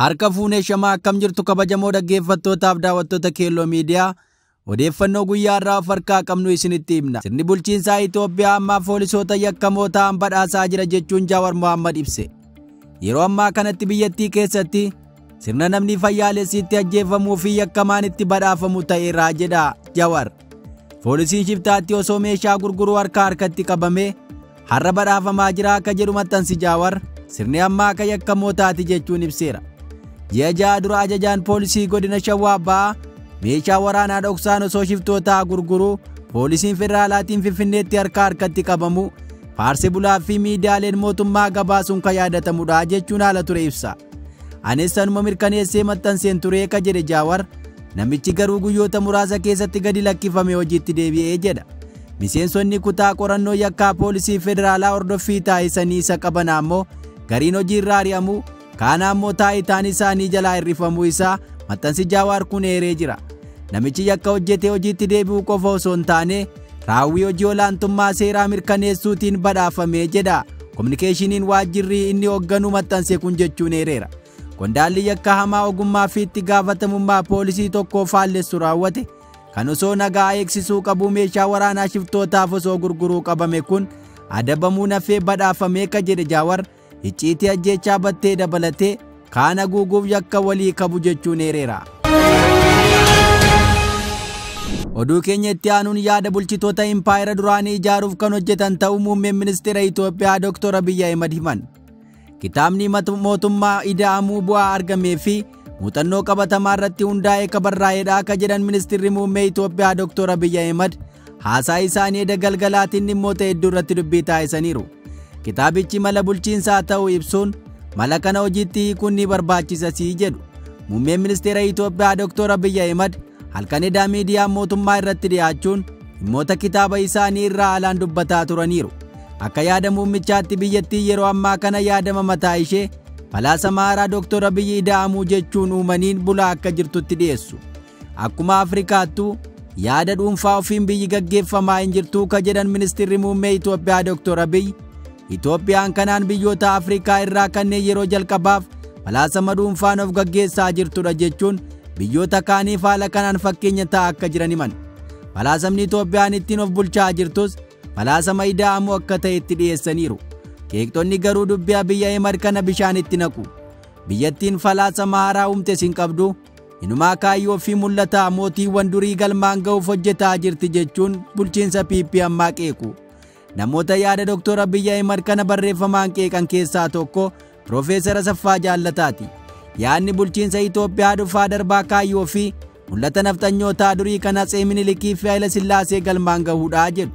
Harka fuunee shamaa akkam jirtu kabajamoo dhaggeeffattootaaf daawwattoota Keelloo Miidiyaa odeeffannoo guyyaa irraa of harkaa qabnu isinitti himna. Sirni bulchiinsaa Itoophiyaa ammaa poolisoota yakkamoo ta'an badhaasaa jira jechuun Jawaar Mohaammed ibse. Yeroo ammaa kanatti biyyattii keessatti sirna namni fayyaalessiitti ajjeefamuu fi yakkamaan itti badhaafamu ta'eera jedha Jawaar. Poolisiin shiftaatti osoo meeshaa gurguruu harkatti qabamee har'a badhaafamaa jira akka jedhu maxxansi Jawaar sirni ammaa akka yakkamoo taati jechuun ibseera. Ji'a ja'a dura ajajaan poolisii godina Shawaa Bahaa meeshaa waraanaa dhoksaan osoo shiftootaa gurguruu poolisiin federaalaatiin Finfinneetti harkatti qabamu faarsee bulaa fi miidiyaaleen mootummaa gabaasuun kan yaadatamudha jechuun haala ture ibsa. Anis sanuma mirkaneessee maxxanseen ture ka jedhe Jawaar namichi garuu guyyoota muraasa keessatti gadi lakkifame hojiitti deebi'ee jedha. Miseensonni kutaa qorannoo yakkaa poolisii federaalaa hordoffii taasisanii isa qaban ammoo gariin hojii irraa ari'amuu kaan ammoo taayitaan isaanii jalaa hirrifamuu isaa maxxansi Jawaar kun eeree jira. Namichi yakka hojjetee hojiitti deebi'uu qofa osoo hin taane raawwii hojii olaantummaa seeraa mirkaneessuutiin badhaafamee jedha. Kominikeeshiniin waajjirri inni hoogganu maxxanse kun jechuun eereera. Qondaalli yakka hamaa ogummaa fi itti gaafatamummaa poolisii tokkoo faallessu raawwate kan osoo nagaa eegsisuu qabu meeshaa waraanaa shiftootaaf osoo gurguruu qabame kun adabamuu nafee badhaafamee ka jedhe Jawaar icciitii ajjeechaa battee dabalatee kaan haguuguuf yakka walii qabu jechuun eereera. Oduu keenya itti aanuun yaada bulchitoota impaayera duraanii ijaaruuf kan hojjetan ta'uu muummeen ministeera Itoophiyaa Dr. Abiy Ahmed himan. Kitaabni mootummaa ida'amuu bu'aa argamee fi muuxannoo qabatamaa irratti hundaa'ee ka barraa'edha akka jedhan ministeerri muummee Itoophiyaa Dr. Abiy Ahmed haasaa isaanii galgalaatiin dhimmoota hedduu irratti dubbii taasisaniiru. Kitaabichi mala bulchiinsaa ta'uu ibsuun mala kana hojiitti hiikuun ni barbaachisasii jedhu. Muummeen ministeera Itoophiyaa Dr. Abiy Ahmed halkan edaa miidiyaa mootummaa irratti dhiyaachuun dhimmoota kitaaba isaanii irraa alaan dubbataa turaniiru. Akka yaada muummichaatti biyyattii yeroo ammaa kana yaadama mataa ishee falaasama haaraa Dr. Abiy ida'amuu jechuun uumaniin bulaa akka jirtutti dhiyeessu. Akkuma Afrikaattuu yaada dhuunfaa ofiin biyyi gaggeeffamaa hin jirtuu ka jedhan ministeerri muummee Itoophiyaa Dr. Abiy Itoophiyaan kanaan biyyoota Afrikaa irraa kanneen yeroo jalqabaaf falaasama dhuunfaan of gaggeessaa jirtudha jechuun biyyoota kaaniif haala kanaan fakkeenya ta'aa akka jiran himan. Falaasamni Itoophiyaan ittiin of bulchaa jirtus falaasama ida'amuu akka ta'etti dhiyeessaniiru. Qeeqxonni garuu dubbii Abiy Ahmed kana bishaanitti naqu. Biyyattiin falaasama haaraa uumtes hin qabdu. Inumaa kaayyoo fi mul'ata mootiiwwan durii galmaan ga'uuf hojjetaa jirti jechuun bulchiinsa PP ammaa qeequ. Namoota yaada Dr. Abiy Ahmed kana barreeffamaan qeeqan keessaa tokko Profeesar Asaffaa Jaallataati. Yaadni bulchiinsa Itoophiyaa dhufaa darbaa kaayyoo fi mul'ata nafxanyootaa durii kan Atsee Minilikii fi Hayila Sillaasee galmaan gahuudhaa jedhu.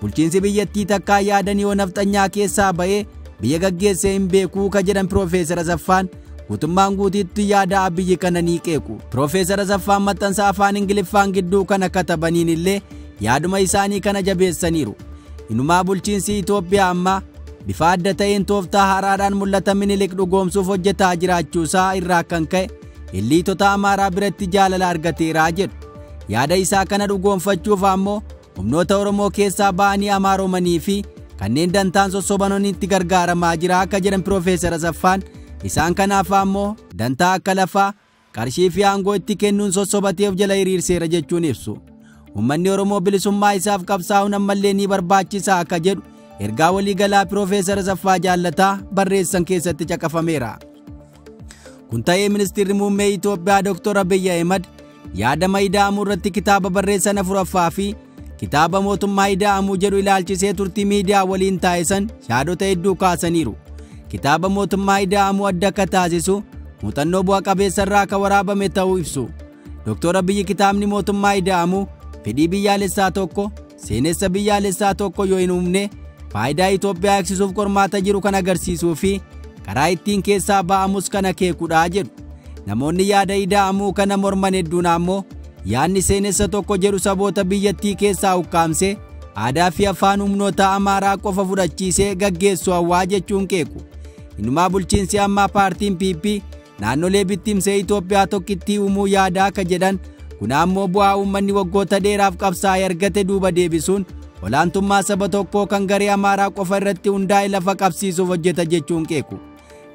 Bulchiinsi biyyattii takkaa yaadan yoo nafxanyaa keessaa ba'ee biyya gaggeessee hin beekuu ka jedhan Profeesar Asaffaan guutummaan guutiitti yaada Abiyyi kana ni qeequ. Profeesar Asaffaan maxxansa afaan Ingiliffaan gidduu kana katabaniin illee yaaduma isaanii kana jabeessaniiru. Inumaa bulchiinsi Itoophiyaa ammaa bifa adda ta'een tooftaa haaraadhaan mul'ata Minilik dhugoomsuuf hojjetaa jiraachuusaa irraa kan ka'e illiitota Amaaraa biratti jaalala argateeraa jedhu. Yaada isaa kana dhugoomfachuuf ammoo humnoota Oromoo keessaa ba'anii Amaaromanii fi kanneen dantaan sossobanitti gargaaramaa jira akka jedhan Profeesar Asaffaan isaan kanaaf ammoo dantaa akka lafaa qarshii fi aangoo itti kennuun sossobateef jala hiriirseera jechuun ibsu. Uummanni Oromoo bilisummaa isaaf qabsaa'uun ammallee ni barbaachisaa akka jedhu ergaa waliigalaa Profeesar Asaffaa Jaallataa barreessan keessatti caqafameera. Kun ta'ee ministeerri muummee Itoophiyaa Dr. Abiy Ahmed yaadama ida'amuu irratti kitaaba barreessan 4ffaa fi kitaaba mootummaa ida'amuu jedhu ilaalchisee turtii miidiyaa waliin taasisan yaadota hedduu kaasaniiru. Kitaaba mootummaa ida'amuu adda akka taasisu muuxannoo bu'a qabeessa irraa akka waraabame ta'uu ibsu. Dr. Abiy kitaabni mootummaa ida'amuu fedhii biyyaalessaa tokko seenessa biyyaalessaa tokko yoo hin uumne faayidaa Itoophiyaa eegsisuuf qormaata jiru kan agarsiisuu fi karaa ittiin keessaa ba'amus kan akeekudha jedhu. Namoonni yaada ida'amuu kana morman hedduun ammoo yaadni seenessa tokko jedhu saboota biyyattii keessaa ukkaamsee aadaa fi afaan humnoota Amaaraa qofa fudhachiisee gaggeessu hawwaa jechuun qeequ. Inumaa bulchiinsi ammaa paartiin PP naannolee bittimsee Itoophiyaa tokkittii uumuu yaada akka jedhan kun ammoo bu'aa uummanni waggoota dheeraaf qabsaa'ee argate duuba deebisuun olaantummaa saba tokkoo kan garee Amaaraa qofa irratti hundaa'e lafa qabsiisuuf hojjeta jechuun qeequ.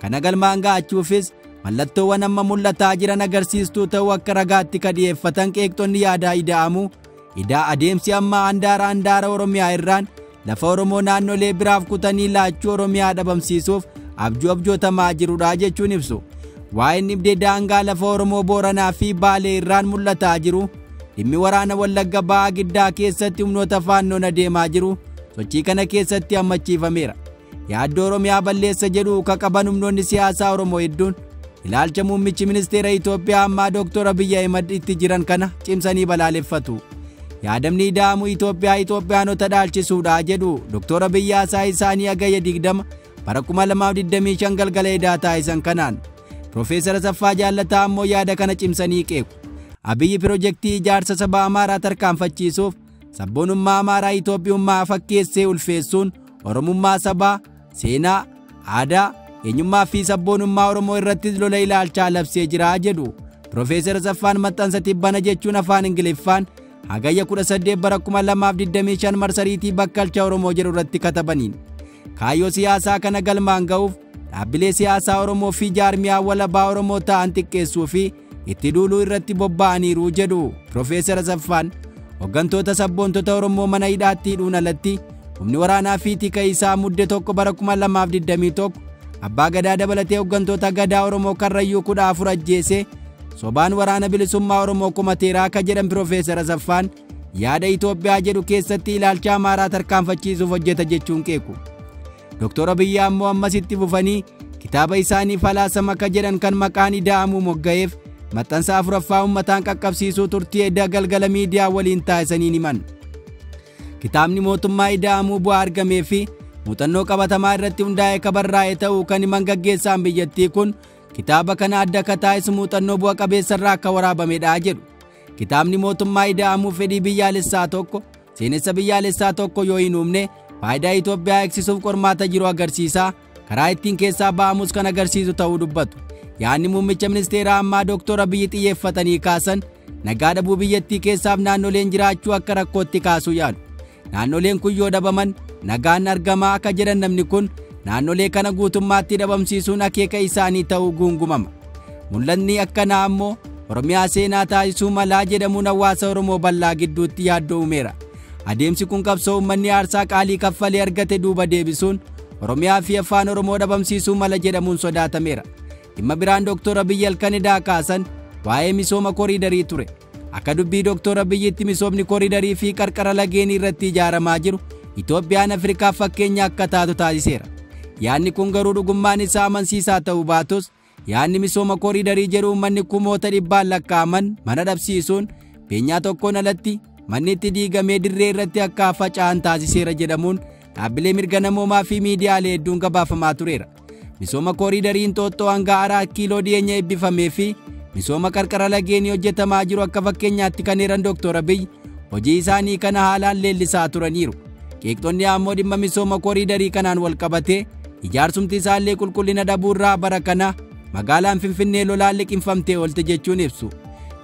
Kana galmaan ga'achuufis mallattoowwan amma mul'ataa jiran agarsiistuu ta'uu akka ragaatti ka dhiyeeffatan qeeqxonni yaadaa ida'amuu adeemsi amma handaara Oromiyaa irraan lafa Oromoo naannolee biraaf kutanii laachuu Oromiyaa dhabamsiisuuf abjootamaa jirudha jechuun ibsu. Waa'een dhibdee daangaa lafa Oromoo Booranaa fi Baalee irraan mul'ataa jiru dhimmi waraana Wallagga Ba'aa Giddaa keessatti humnoota faannoon adeemaa jiru sochii kana keessatti hammachiifameera. Yaaddoo Oromiyaa balleessa jedhu ka qaban humnoonni siyaasaa Oromoo hedduun ilaalcha muummichi ministeera Itoophiyaa ammaa Dr. Abiy Ahmed itti jiran kana cimsanii balaaleffatu. Yaadamni ida'amuu Itoophiyaanota dhaalchisuudha jedhu Dr. Abiy haasaa isaanii Hagayya 20 bara 2025 galgala edaa taasisan kanaan. Profeesar Asaffaa Jaallataa ammoo yaada kana cimsanii qeequ. Abiyyi pirojektii ijaarsa saba Amaaraa tarkaanfachiisuuf sabboonummaa Amaaraa Itoophiyummaa fakkeessee ulfeessuun Oromummaa sabaa, seenaa, aadaa, eenyummaa fi sabboonummaa Oromoo irratti lola ilaalchaa labsee jira jedhu. Profeesar Asaffaan maxxansa tibbana jechuun afaan Ingiliffaan Hagayya 18 bara 2025 marsariitii bakkalcha Oromoo jedhu irratti katabaniin. Kaayyoo siyaasaa kana galmaan ga'uuf dhaabbilee siyaasaa Oromoo fi jaarmiyaa walabaa Oromoo ta'an xiqqeessuu fi itti duuluu irratti bobba'aniiru jedhu Profeesar Asaffaan. Hooggantoota sabboontota Oromoo mana hidhaatti hidhuun alatti humni waraanaa fi tika isaa Muddee 1 bara 2021 abbaa gadaa dabalatee hooggantoota gadaa Oromoo Karrayyuu 14 ajjeese sobaan waraana bilisummaa Oromoo kumateeraa ka jedhan Profeesar Asaffaan yaada Itoophiyaa jedhu keessatti ilaalcha Amaaraa tarkaanfachiisuuf hojjeta jechuun qeequ. Dr. Abiy ammoo ammasitti fufanii kitaaba isaanii falaasama ka jedhan kan maqaan ida'amuu mogga'eef maxxansa 4ffaa uummataan qaqqabsiisuu turtii edda galgala miidiyaa waliin taasisaniin himan. Kitaabni mootummaa ida'amuu bu'aa argamee fi muuxannoo qabatamaa irratti hundaa'ee ka barraa'e ta'uu kan himan gaggeessaan biyyattii kun kitaaba kana adda ka taasisu muuxannoo bu'a qabeessarraa akka waraabamedha jedhu. Kitaabni mootummaa ida'amuu fedhii biyyaalessaa tokko seenessa biyyaalessaa tokko yoo hin uumne faayidaa Itoophiyaa eegsisuuf qormaata jiru agarsiisa, karaa ittiin keessaa ba'amus kan agarsiisu ta'uu dubbatu. Yaadni muummicha ministeeraa ammaa Dr. Abiy xiyyeeffatanii kaasan nagaa dhabuu biyyattii keessaaf naannoleen jiraachuu akka rakkootti kaasuu yaadu. Naannoleen kun yoo dhabaman nagaan argamaa akka jedhan namni kun naannolee kana guutummaatti dhabamsiisuun akeeka isaanii ta'uu guungumama. Mul'anni akkanaa ammoo Oromiyaa seenaa taasisuu malaa jedhamuun hawaasa Oromoo bal'aa gidduutti yaaddoo uumeera. Adeemsi kun qabsoo uummanni aarsaa qaalii kaffalee argate duuba deebisuun Oromiyaa fi afaan Oromoo dhabamsiisuu mala jedhamuun sodaatameera. Dhimma biraan Dr. Abiy halkanidaa kaasan waa'ee misooma koriidarii ture. Akka dubbii Dr. Abiyyitti misoomni koriidarii fi qarqara lageenii irratti ijaaramaa jiru Itoophiyaan Afrikaaf fakkeenya akka taatu taasiseera. Yaadni kun garuu dhugummaan isaa amansiisaa ta'uu baatus yaadni misooma koriidarii jedhu uummanni kumoota dhibbaan lakkaa'aman mana dhabsiisuun beenyaa tokkoon alatti manni itti diigamee dirree irratti akka faca'an taasiseera jedhamuun dhaabbilee mirga namoomaa fi miidiyaalee hedduun gabaafamaa tureera. Misooma koriidariin Xooxxoo hanga Araa kiiloo dhiyeenya eebbifamee fi misooma qarqara lageenii hojjetamaa jiru akka fakkeenyaatti kan hiran Dr. Abiy hojii isaanii kana haalaan leellisaa turaniiru. Qeeqxonni ammoo dhimma misooma koriidarii kanaan wal qabatee ijaarsumti isaallee qulqullina dhabuurraa bara kana magaalaan Finfinnee lolaan liqinfamtee oolte jechuun ibsu.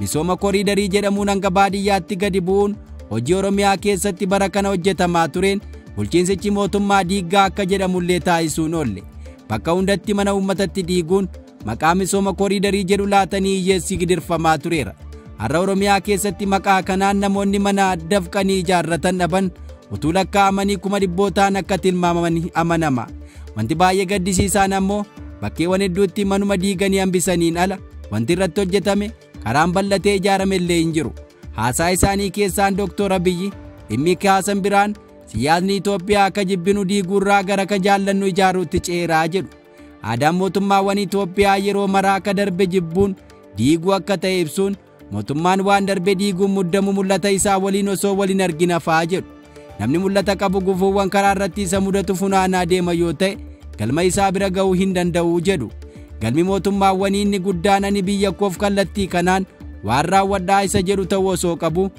Misooma koriidarii jedhamuun hanga baadiyyaatti gadi bu'uun hojii Oromiyaa keessatti bara kana hojjetamaa tureen bulchiinsichi mootummaa diiggaa akka jedhamullee taasisuun oolle. Bakka hundatti mana uummatatti diiguun maqaa misooma koriidarii jedhu laatanii hiyyeessii gidirfamaa tureera. Har'a Oromiyaa keessatti maqaa kanaan namoonni mana dafqanii ijaarratan dhaban utuu lakkaa'amanii kuma dhibbootaan akka tilmaamaman amanama. Wanti baay'ee gaddisiisaan ammoo bakkeewwan hedduutti manuma diiganii hambisaniin ala wanti irratti hojjetame karaan bal'atee ijaarame illee hin jiru. Haasaa isaanii keessaan Dr. Abiy dhimmi kaasan biraan siyaasni Itoophiyaa akka jibbinu diiguurraa gara ka jaallannu ijaaruutti ceeraa jedhu. Aadaan mootummaawwan Itoophiyaa yeroo maraa akka darbe jibbuun diiguu akka ta'e ibsuun mootummaan waan darbe diiguun muddamu mul'ata isaa waliin osoo waliin argina fa'aa jedhu. Namni mul'ata qabu gufuuwwan karaa irratti isa mudatu funaanaa deema yoo ta'e galma isaa bira ga'uu hin danda'u jedhu. Galmi mootummaawwanii inni guddaan ani biyya koof kallattii kanaan waan raawwadhaa isa jedhu ta'uu osoo qabu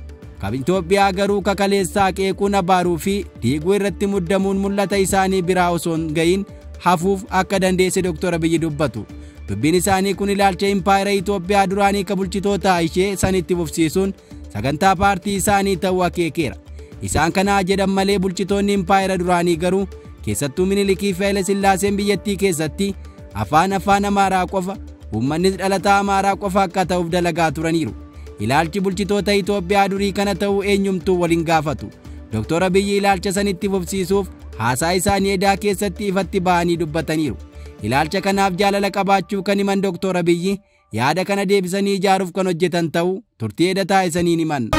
kan Itoophiyaa garuu kakaleessaa qeequun abaaruu fi diiguu irratti muddamuun mul'ata isaanii biraa osoo hin ga'iin hafuuf akka dandeesse Dr. Abiy dubbatu. Dubbiin isaanii kun ilaalcha impaayera Itoophiyaa duraanii ka bulchitoota ishee sanitti fufsiisuun sagantaa paartii isaanii ta'uu akeekeera. Isaan kanaa jedhan malee bulchitoonni impaayera duraanii garuu keessattuu Minilikii fi Haile Sillaaseen biyyattii keessatti afaan Amaaraa qofa uummannis dhalataa Amaaraa qofa akka ta'uuf dalagaa turaniiru. Ilaalchi bulchitoota Itoophiyaa durii kana ta'uu eenyumtuu waliin gaafatu. Dr. Abiyyi ilaalcha sanitti fufsiisuuf haasaa isaanii edaa keessatti ifatti ba'anii dubbataniiru. Ilaalcha kanaaf jaalala qabaachuu kan himan Dr. Abiyyi yaada kana deebisanii ijaaruuf kan hojjetan ta'uu turtii eda taa'isaniin himan.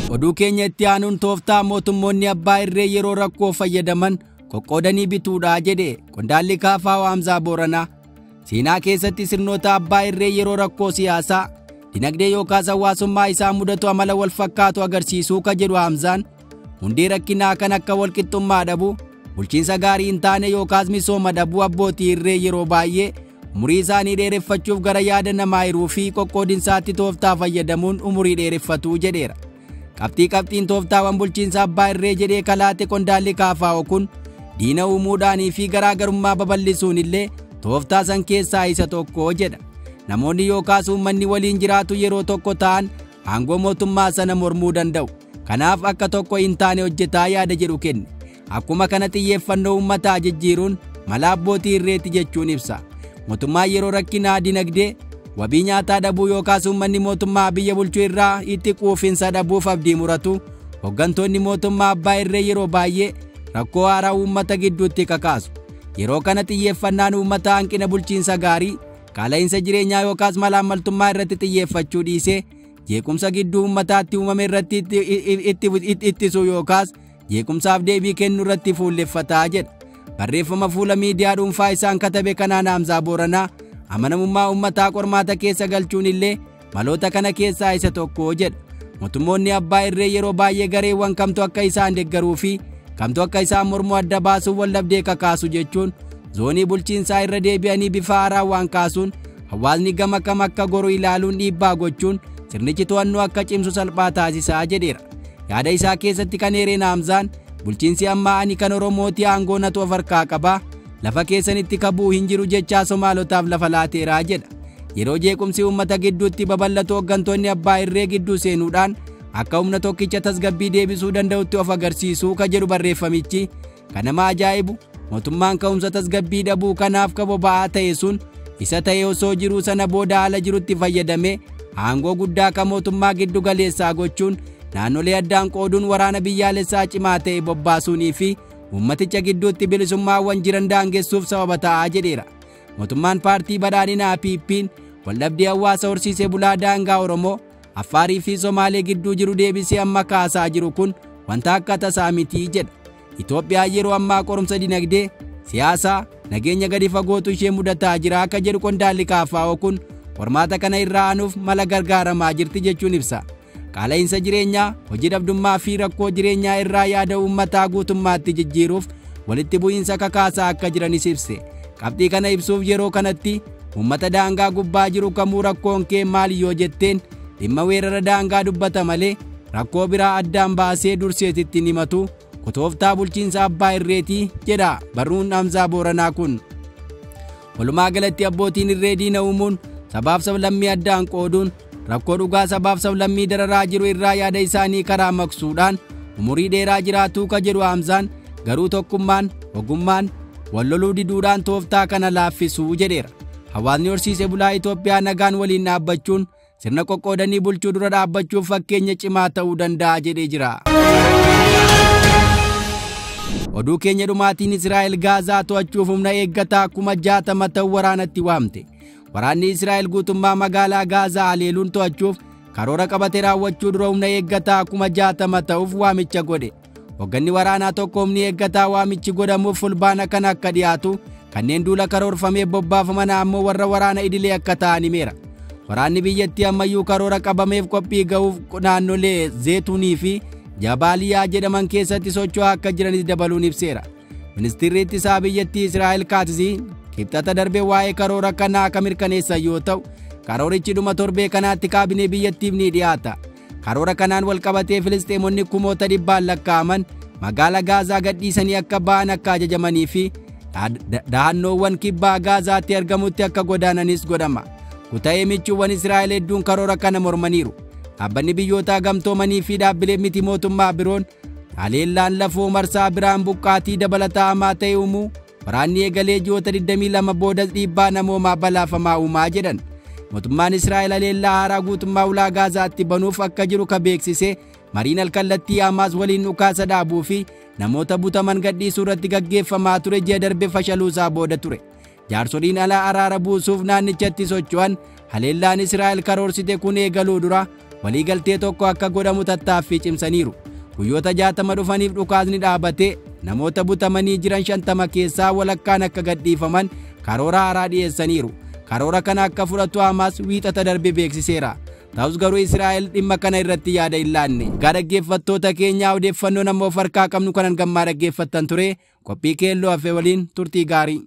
Oduu keenya itti aanuun tooftaa mootummoonni abbaa irree yeroo rakkoo fayyadaman qoqqoodanii bituudha jedhe qondaalli KFO Hamzaa Booranaa. Seenaa keessatti sirnoota abbaa irree yeroo rakkoo siyaasaa, dinagdee yookaas hawaasummaa isaa mudatu amala wal fakkaatu agarsiisuu ka jedhu Hamzaan, hundee rakkinaa kan akka walqixxummaa dhabuu, bulchiinsa gaarii hin taane yookaas misooma dhabuu abbootii irree yeroo baay'ee umurii isaanii dheereffachuuf gara yaada namaa hiruu fi qoqqoodinsaatti tooftaa fayyadamuun umurii dheereffatu jedheera. Qabxiin tooftaawwan bulchiinsa abbaa irree jedhee kalaate qondaalli KFO kun diina uumuudhaanii fi garaagarummaa babal'isuun illee tooftaa san keessaa isa tokko jedha. Namoonni yookaas uummanni waliin jiraatu yeroo tokko ta'an aangoo mootummaa sana mormuu danda'u. Kanaaf akka tokko hin taane hojjetaa yaada jedhu kenne. Akkuma kana xiyyeeffannoo uummataa jijjiiruun mala abbootii irreetti jechuun ibsa. Mootummaan yeroo rakkinaa dinagdee, wabii nyaataa dhabuu yookaas uummanni mootummaa biyya bulchuu irraa itti quufinsa dhabuuf abdii muratu, hooggantoonni mootummaa abbaa irree yeroo baay'ee rakkoo haaraa uummata gidduutti kakaasu. Yeroo kana xiyyeeffannaan uummataa hanqina bulchiinsa gaarii, qaala'insa jireenyaa yookaas malaammaltummaa irratti xiyyeeffachuu dhiisee jeequmsa gidduu uummataatti uumame irratti ittisuu yookaas jeequmsaaf deebii kennuu irratti fuulleffataa jedha. Barreeffama fuula miidiyaa dhuunfaa isaan katabe kanaan Hamzaa Booranaa amanamummaa uummataa qormaata keessa galchuun illee maloota kana keessaa isa tokko jedha. Mootummoonni abbaa irree yeroo baay'ee gareewwan kamtu akka isaan deeggaruu fi kamtu akka isaan mormuu adda baasuuf waldhabdee kakaasu jechuun zoonii bulchiinsaa irra deebi'anii bifa haaraa waan kaasuun hawaasni gama kam akka goru ilaaluun dhiibbaa gochuun sirnichi to'annoo akka cimsu salphaa taasisaa jedheera. Yaada isaa keessatti kan eereen Hamzaan bulchiinsi ammaa ani kan Oromooti aangoo natu of harkaa qabaa, lafa keessanitti kabuu hin jiru jechaa Somaalotaaf lafa laateeraa jedha. Yeroo jeequmsi uummata gidduutti babal'atu hooggantoonni abbaa irree gidduu seenuudhaan akka humna tokkicha tasgabbii deebisuu danda'utti of agarsiisuu ka jedhu barreeffamichi. Kan nama ajaa'ibu mootummaan ka'umsa tasgabbii dhabuu kanaaf ka boba'aa ta'e sun isa ta'e osoo jiruu sana booda haala jirutti fayyadamee aangoo guddaa ka mootummaa giddu galeessaa gochuun naannolee addaan qooduun waraana biyyaalessaa cimaa ta'e bobbaasuunii fi uummaticha gidduutti bilisummaawwan jiran daangessuuf sababa ta'aa jedheera. Mootummaan paartii badhaadhinaa PP'n waldhabdee hawaasa horsiisee bulaa daangaa Oromoo, Affaarii fi Somaalee gidduu jiru deebisee amma kaasaa jiru kun wanta akka tasaa mitii jedha. Itoophiyaan yeroo ammaa qorumsa dinagdee, siyaasaa, nageenya gadi fagootu ishee mudataa jira akka jedhu qondaalli KFO kun qormaata kana irraa aanuuf mala gargaaramaa jirti jechuun ibsa. Qaala'insa jireenyaa, hojii dhabdummaa fi rakkoo jireenyaa irraa yaada uummataa guutummaatti jijjiiruuf walitti bu'iinsa kakaasaa akka jiranis ibse. Qabxii kana ibsuuf yeroo kanatti uummata daangaa gubbaa jiru kamuu rakkoon kee maali yoo jetteen dhimma weerara daangaa dubbata malee rakkoo biraa addaan baasee durseetitti himatu tooftaa bulchiinsa abbaa irreetii jedha barruun Hamzaa Booranaa kun. Walumaa galatti abbootiin irree diina uumuun sabaaf sablammii addaan qooduun rakkoo dhugaa sabaaf sablammii dararaa jiru irraa yaada isaanii karaa maqsuudhaan umurii dheeraa jiraatuu ka jedhu Hamzaan garuu tokkummaan, ogummaan, walloluu diduudhaan tooftaa kana laaffisuu jedheera. Hawaasni horsiisee bulaa Itoophiyaa nagaan waliin dhaabbachuun sirna qoqqoodanii bulchuu dura dhaabbachuuf fakkeenya cimaa ta'uu danda'a jedhee jira. Oduu keenya dhumaatiin Israa'el Gaazaa to'achuuf humna eeggataa 60,000 ta'u waraanatti waamte. Waraanni Israa'el guutummaa magaalaa Gaazaa haleeluun to'achuuf karoora qabatee raawwachuu dura humna eeggataa 60,000 ta'uuf waamicha godhe. Hoogganni waraanaa tokko humni eeggataa waamichi godhamuuf fulbaana kana akka dhiyaatu kanneen duula karoorfamee bobbaafaman ammoo warra waraana idilee akka ta'an himeera. Waraanni biyyattii ammayyuu karoora qabameef qophii ga'uuf naannolee Zeetunii fi Jabaaliyaa jedhaman keessatti socho'aa akka jiranis dabaluun ibseera. Ministeerri ittisaa biyyattii Israa'el Kaatziin kibxata darbe waa'ee karoora kanaa akka mirkaneessan yoo ta'u, karoorichi dhuma torbee kanaatti kaabinee biyyattiif ni dhiyaata. Karoora kanaan wal qabatee Filisxeemonni kumoota dhibbaan lakkaa'aman magaalaa Gaazaa gadhiisanii akka ba'an akka ajajamanii fi dahannoowwan kibbaa Gaazaatti argamutti akka godaananis godhama. Kuta'ee michuuwwan Israa'el hedduun karoora kana mormaniiru. Dhaabbanni biyyoota gamtoomanii fi dhaabbileen miti mootummaa biroon haleellaan lafoo marsaa biraan buqqaatii dabalataa hamaa ta'e uumuu waraanni eegalee ji'oota 22 booda dhiibbaa namoomaa balaafamaa uumaa jedhan. Mootummaan Israa'el haleellaa haaraa guutummaa ulaa Gaazaatti banuuf akka jiru ka beeksise mariin alkallattii Hamaas waliin dhukaasa dhaabuu fi namoota butaman gadhiisuu irratti gaggeeffamaa ture ji'a darbe fashaluusaa booda ture. Jaarsoliin alaa araara buusuuf naannichatti socho'an haleellaan Israa'el karoorsite kun eegaluu dura waliigaltee tokko akka godhamu tattaaffii cimsaniiru. Guyyoota 60 dhufaniif dhukaasni dhaabatee namoota butamanii jiran 50 keessaa walakkaan akka gadhiifaman karoora haaraa dhiyeessaniiru. Karoora kana akka fudhatu Hamaas wiixata darbe beeksiseera. Ta'us garuu Israa'el dhimma kana irratti yaada hin laanne. Dhaggeeffattoota keenyaa odeeffannoo nama of harkaa qabnu kanan gammaa dhaggeeffattan ture. Qophii keelloo hafe waliin turtii gaarii.